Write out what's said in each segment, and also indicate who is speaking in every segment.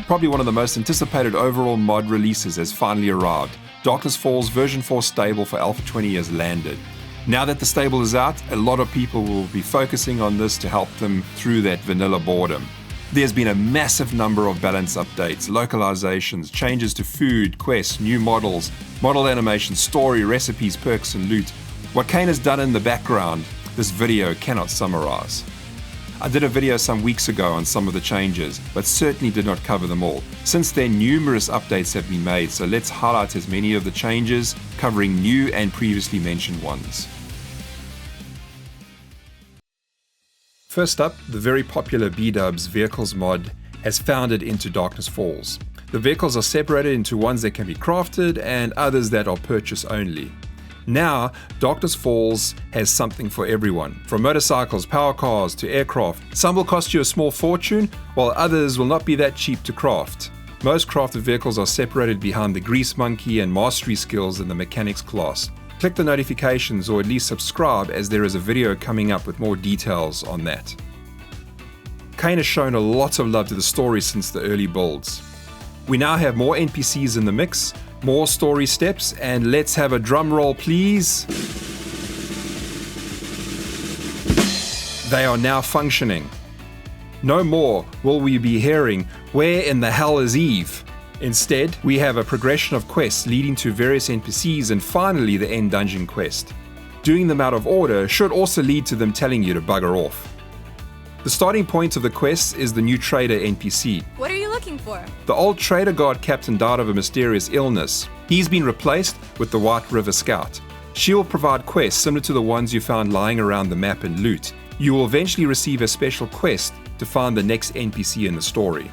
Speaker 1: probably one of the most anticipated overall mod releases has finally arrived. Darkness Falls version 4 stable for Alpha 20 has landed. Now that the stable is out, a lot of people will be focusing on this to help them through that vanilla boredom. There's been a massive number of balance updates, localizations, changes to food, quests, new models, model animation, story, recipes, perks, and loot. What Kane has done in the background, this video cannot summarize. I did a video some weeks ago on some of the changes, but certainly did not cover them all. Since then, numerous updates have been made, so let's highlight as many of the changes, covering new and previously mentioned ones. First up, the very popular B-Dubs Vehicles mod has founded into Darkness Falls. The vehicles are separated into ones that can be crafted and others that are purchase only. Now, Darkness Falls has something for everyone, from motorcycles, power cars to aircraft. Some will cost you a small fortune, while others will not be that cheap to craft. Most crafted vehicles are separated behind the Grease Monkey and Mastery skills in the Mechanics class. Click the notifications or at least subscribe, as there is a video coming up with more details on that. Kane has shown a lot of love to the story since the early builds. We now have more NPCs in the mix, more story steps, and let's have a drum roll please. They are now functioning. No more will we be hearing, "Where in the hell is Eve?" Instead, we have a progression of quests leading to various NPCs and finally the end dungeon quest. Doing them out of order should also lead to them telling you to bugger off. The starting point of the quests is the new trader NPC.
Speaker 2: What are you looking for?
Speaker 1: The old trader guard captain died of a mysterious illness. He's been replaced with the White River Scout. She will provide quests similar to the ones you found lying around the map and loot. You will eventually receive a special quest to find the next NPC in the story.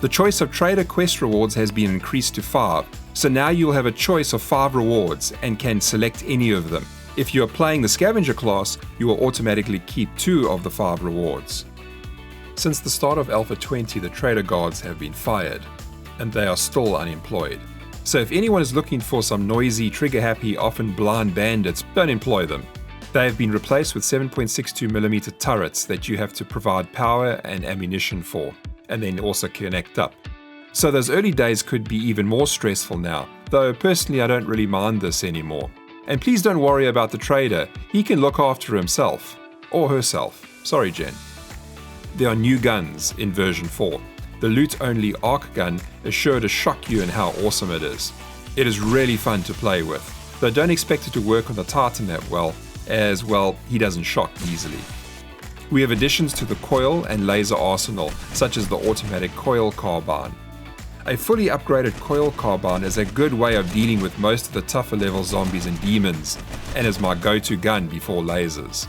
Speaker 1: The choice of trader quest rewards has been increased to 5, so now you'll have a choice of 5 rewards and can select any of them. If you are playing the scavenger class, you will automatically keep 2 of the 5 rewards. Since the start of Alpha 20, the trader guards have been fired, and they are still unemployed. So if anyone is looking for some noisy, trigger-happy, often blind bandits, don't employ them. They have been replaced with 7.62mm turrets that you have to provide power and ammunition for, and then also connect up. So those early days could be even more stressful now, though personally I don't really mind this anymore. And please don't worry about the trader, he can look after himself. Or herself. Sorry, Jen. There are new guns in version 4. The loot-only arc gun is sure to shock you in how awesome it is. It is really fun to play with, though don't expect it to work on the Titan that well, as well, he doesn't shock easily. We have additions to the coil and laser arsenal, such as the automatic coil carbine. A fully upgraded coil carbine is a good way of dealing with most of the tougher level zombies and demons, and is my go-to gun before lasers.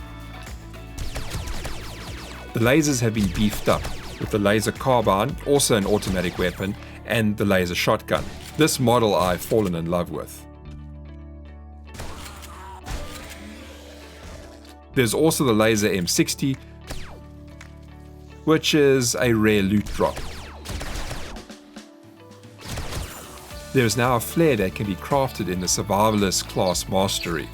Speaker 1: The lasers have been beefed up, with the laser carbine, also an automatic weapon, and the laser shotgun. This model I've fallen in love with. There's also the laser M60, which is a rare loot drop. There is now a flare that can be crafted in the Survivalist class Mastery.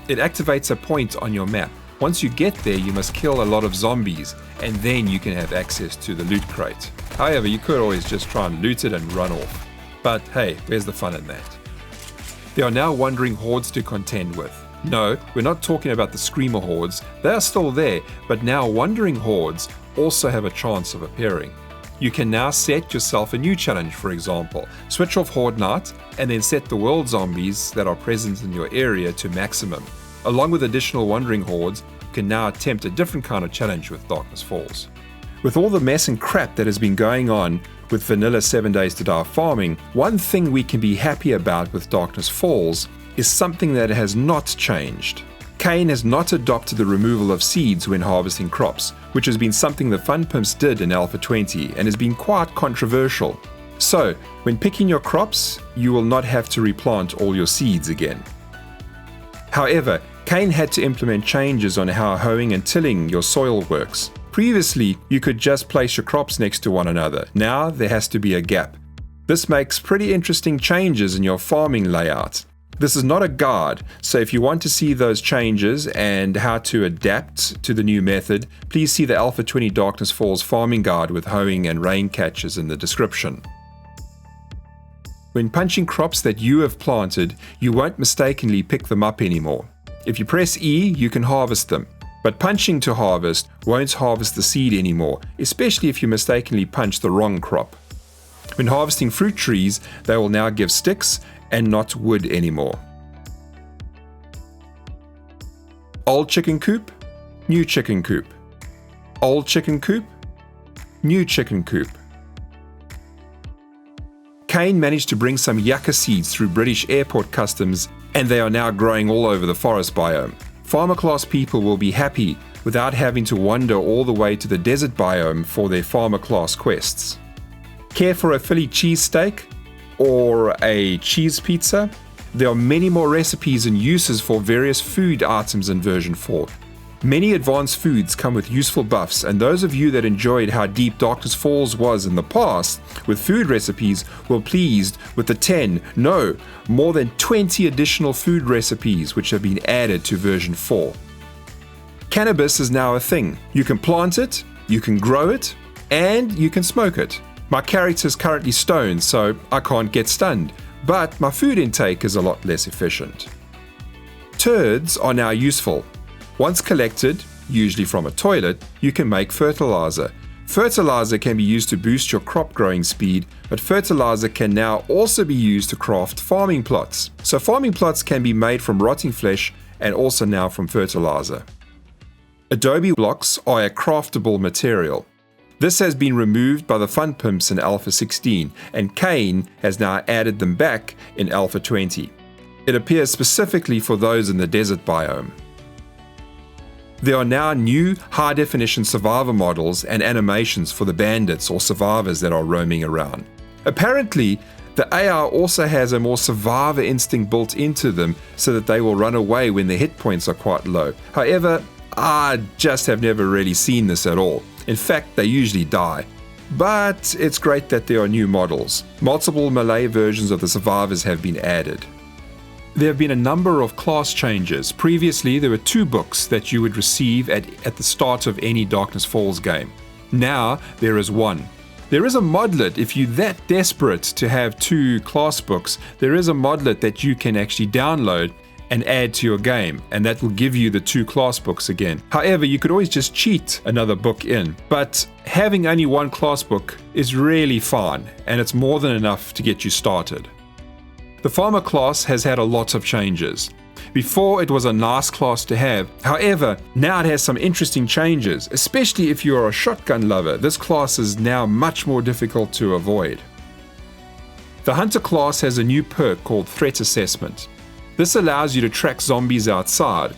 Speaker 1: It activates a point on your map. Once you get there, you must kill a lot of zombies, and then you can have access to the loot crate. However, you could always just try and loot it and run off. But hey, where's the fun in that? There are now wandering hordes to contend with. No, we're not talking about the Screamer hordes, they are still there, but now wandering hordes also have a chance of appearing. You can now set yourself a new challenge, for example. Switch off Horde Night, and then set the world zombies that are present in your area to maximum. Along with additional wandering hordes, you can now attempt a different kind of challenge with Darkness Falls. With all the mess and crap that has been going on with vanilla 7 Days to Die farming, one thing we can be happy about with Darkness Falls is something that has not changed. Kane has not adopted the removal of seeds when harvesting crops, which has been something the Fun Pimps did in Alpha 20 and has been quite controversial. So, when picking your crops, you will not have to replant all your seeds again. However, Kane had to implement changes on how hoeing and tilling your soil works. Previously, you could just place your crops next to one another. Now, there has to be a gap. This makes pretty interesting changes in your farming layout. This is not a guide, so if you want to see those changes and how to adapt to the new method, please see the Alpha 20 Darkness Falls farming guide with hoeing and rain catchers in the description. When punching crops that you have planted, you won't mistakenly pick them up anymore. If you press E, you can harvest them, but punching to harvest won't harvest the seed anymore, especially if you mistakenly punch the wrong crop. When harvesting fruit trees, they will now give sticks and not wood anymore. Old chicken coop, new chicken coop. Old chicken coop, new chicken coop. Kane managed to bring some yucca seeds through British airport customs, and they are now growing all over the forest biome. Farmer class people will be happy without having to wander all the way to the desert biome for their farmer class quests. Care for a Philly cheesesteak or a cheese pizza? There are many more recipes and uses for various food items in version 4. Many advanced foods come with useful buffs, and those of you that enjoyed how deep Darkness Falls was in the past with food recipes were pleased with the more than 20 additional food recipes which have been added to version 4. Cannabis is now a thing. You can plant it, you can grow it, and you can smoke it. My character is currently stoned, so I can't get stunned, but my food intake is a lot less efficient. Turds are now useful. Once collected, usually from a toilet, you can make fertilizer. Fertilizer can be used to boost your crop growing speed, but fertilizer can now also be used to craft farming plots. So farming plots can be made from rotting flesh and also now from fertilizer. Adobe Blocks are a craftable material. This has been removed by the Fun Pimps in Alpha 16, and Kane has now added them back in Alpha 20. It appears specifically for those in the desert biome. There are now new high-definition survivor models and animations for the bandits or survivors that are roaming around. Apparently, the AI also has a more survivor instinct built into them so that they will run away when their hit points are quite low. However, I just have never really seen this at all. In fact, they usually die. But it's great that there are new models. Multiple Malay versions of the survivors have been added. There have been a number of class changes. Previously, there were 2 books that you would receive at the start of any Darkness Falls game. Now, there is 1. There is a modlet. If you're that desperate to have 2 class books, there is a modlet that you can actually download and add to your game, and that will give you the 2 class books again. However, you could always just cheat another book in, but having only 1 class book is really fine, and it's more than enough to get you started. The Pharma class has had a lot of changes. Before, it was a nice class to have. However, now it has some interesting changes, especially if you are a shotgun lover. This class is now much more difficult to avoid. The Hunter class has a new perk called Threat Assessment. This allows you to track zombies outside.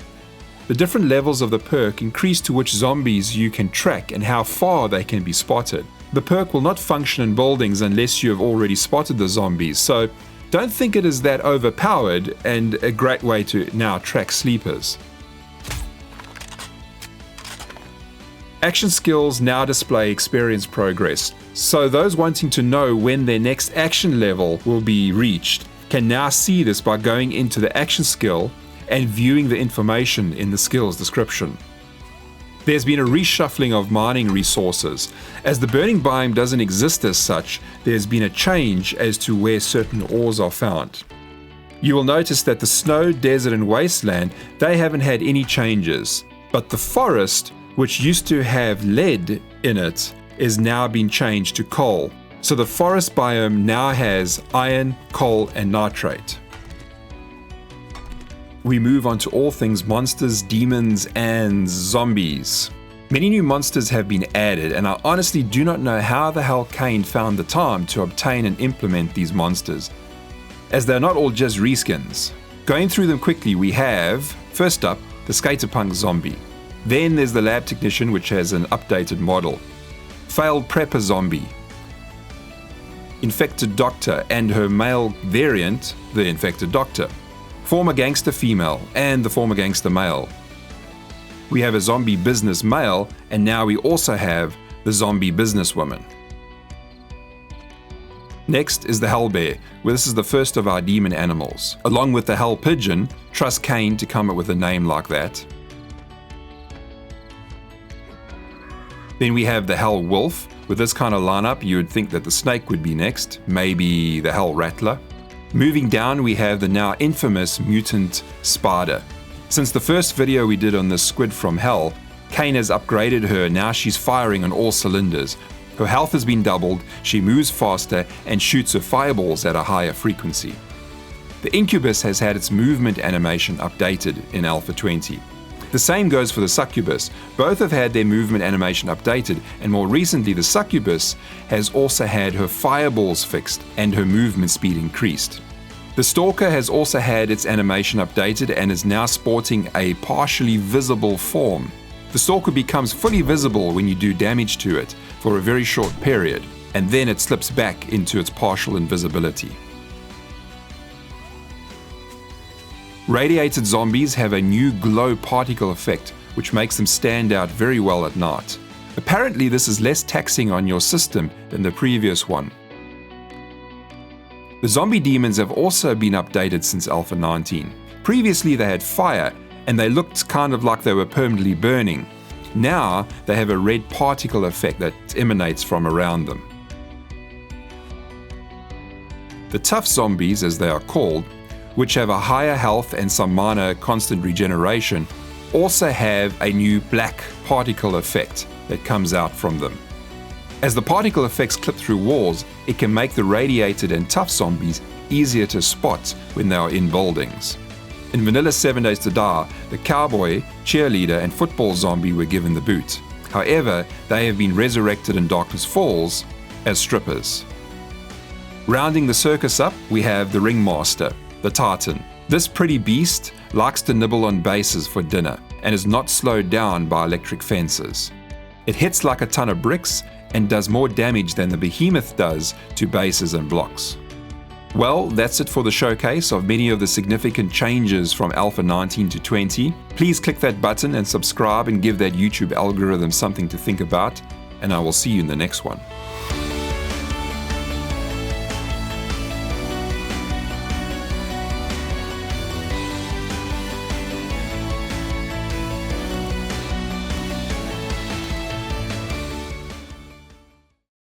Speaker 1: The different levels of the perk increase to which zombies you can track and how far they can be spotted. The perk will not function in buildings unless you have already spotted the zombies, so don't think it is that overpowered and a great way to now track sleepers. Action skills now display experience progress, so those wanting to know when their next action level will be reached can now see this by going into the action skill and viewing the information in the skill's description. There's been a reshuffling of mining resources. As the burning biome doesn't exist as such, there's been a change as to where certain ores are found. You will notice that the snow, desert and wasteland, they haven't had any changes, but the forest, which used to have lead in it, is now being changed to coal. So the forest biome now has iron, coal and nitrate. We move on to all things monsters, demons and zombies. Many new monsters have been added, and I honestly do not know how the hell Kane found the time to obtain and implement these monsters, as they're not all just reskins. Going through them quickly, we have, first up, the Skaterpunk zombie. Then there's the lab technician, which has an updated model. Failed prepper zombie. Infected doctor and her male variant, the infected doctor. Former gangster female and the former gangster male. We have a zombie business male, and now we also have the zombie businesswoman. Next is the Hell Bear, where this is the first of our demon animals. Along with the Hell Pigeon, trust Kane to come up with a name like that. Then we have the Hell Wolf. With this kind of lineup, you would think that the snake would be next, maybe the Hell Rattler. Moving down, we have the now infamous mutant spider. Since the first video we did on the squid from hell, Kane has upgraded her. Now she's firing on all cylinders. Her health has been doubled, she moves faster, and shoots her fireballs at a higher frequency. The Incubus has had its movement animation updated in Alpha 20. The same goes for the Succubus. Both have had their movement animation updated, and more recently the Succubus has also had her fireballs fixed and her movement speed increased. The Stalker has also had its animation updated and is now sporting a partially visible form. The Stalker becomes fully visible when you do damage to it for a very short period, and then it slips back into its partial invisibility. Radiated zombies have a new glow particle effect, which makes them stand out very well at night. Apparently this is less taxing on your system than the previous one. The zombie demons have also been updated since Alpha 19. Previously they had fire, and they looked kind of like they were permanently burning. Now they have a red particle effect that emanates from around them. The tough zombies, as they are called, which have a higher health and some minor constant regeneration, also have a new black particle effect that comes out from them. As the particle effects clip through walls, it can make the radiated and tough zombies easier to spot when they are in buildings. In Vanilla 7 Days to Die, the cowboy, cheerleader, and football zombie were given the boot. However, they have been resurrected in Darkness Falls as strippers. Rounding the circus up, we have the Ringmaster, the Titan. This pretty beast likes to nibble on bases for dinner and is not slowed down by electric fences. It hits like a ton of bricks and does more damage than the behemoth does to bases and blocks. Well, that's it for the showcase of many of the significant changes from Alpha 19 to 20. Please click that button and subscribe and give that YouTube algorithm something to think about, and I will see you in the next one.